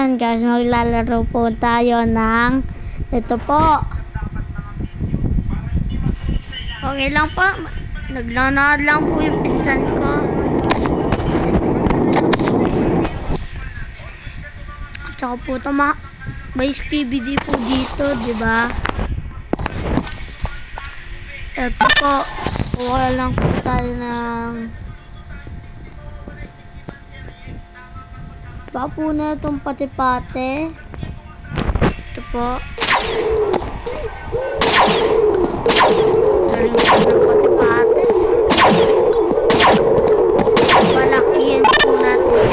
Ayan guys, maglalaro po tayo ng ito po. Okay lang po. Naglanood lang po yung pinsan ko. Tsaka po ito may DVD po dito, di ba? Ito po. Kuha lang po tayo ng po na itong pati-pati. Ito po. Galing po ng pati-pati. Palakihin po natin.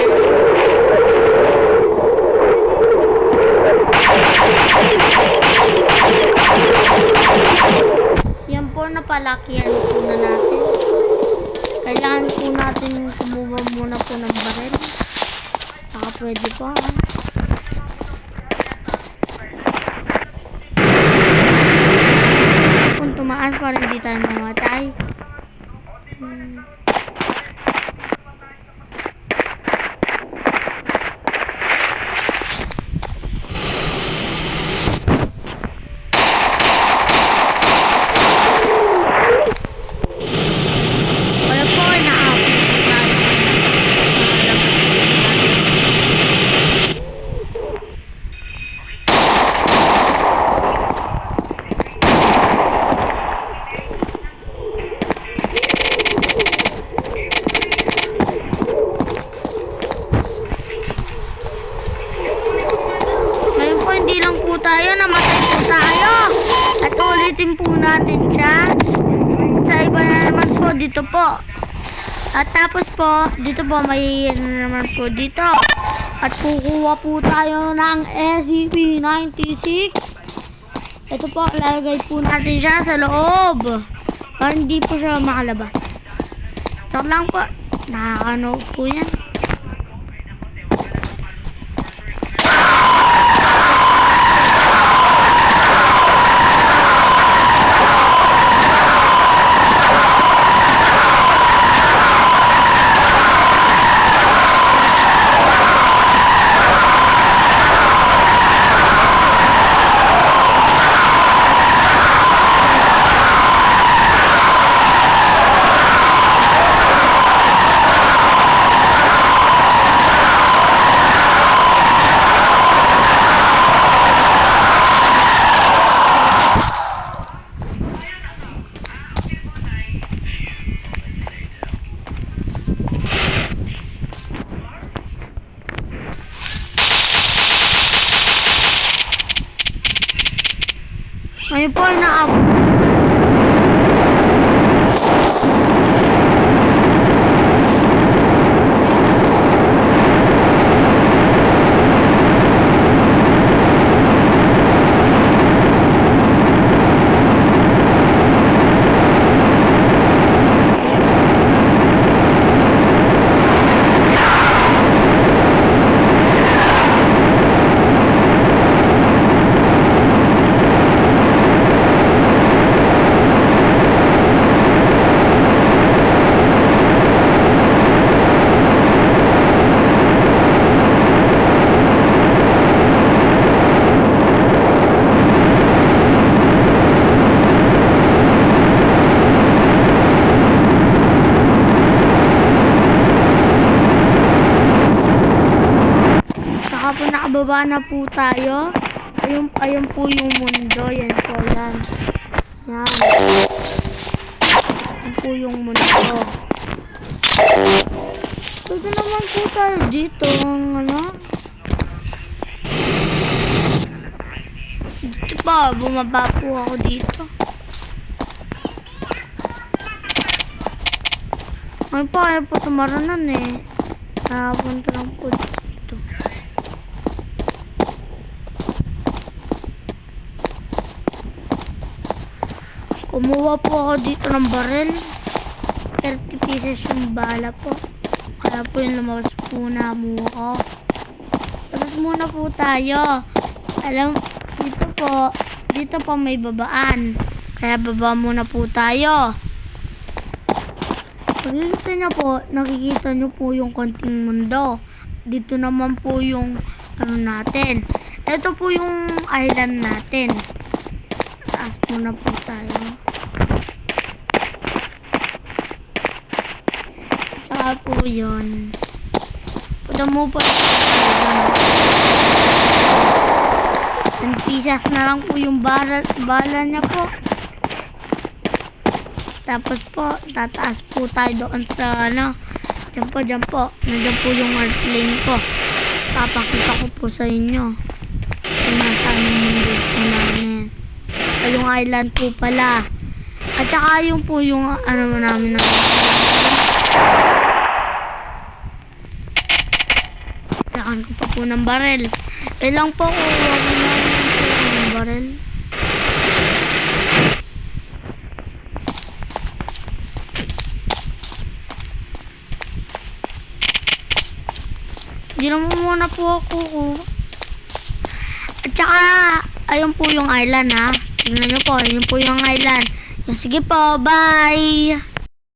Yan po, napalakihan po na natin. Kailangan po natin kumuha muna po ng baril. Baka pwede pa. Kung tumaas para hindi tayo mamatay. Wala po, na-out. Hindi lang po tayo, namatay po tayo. At ulitin po natin siya. Sa iba na naman po, dito po. At tapos po, dito po, may naman po dito. At kukuha po tayo ng SCP-96. Ito po, lagay po natin siya sa loob. Para hindi po siya makalabas. Ito lang po, nakakanood po yan. Ngayon po, nakababa na po tayo. Ayun po yung mundo. Yan po, yan. Yan. Yan po yung mundo. Pwede naman po tayo dito. Ano? Dito pa, bumaba po ako dito. Ano po, ayaw po tumaranan eh. Nakapunta lang po dito. Kumuha po ako dito ng baril. 30 pieces yung bala po. Kaya po yung lumabas po na mukha ko. Tapos muna po tayo. Alam, dito po may babaan. Kaya baba muna po tayo. Nakikita nyo po yung konting mundo. Dito naman po yung ano natin. Ito po yung island natin. Taas muna po tayo. Saka po yun. Punta mo po. 10 pieces na lang po yung bala niya po. Tapos po, tataas po tayo doon sa ano. Diyan po. Nandiyan po yung airplane ko. Papakita ko po sa inyo. Kung nasaan yung mundo po namin. Yung island po pala. At saka yung po yung ano namin na. Kailangan ko pa po ng barel. Ilang po ko wag na ng barel. Hindi naman muna po ako. At saka, ayun po yung island ha. Tingnan nyo po, ayun po yung island. Sige po, bye!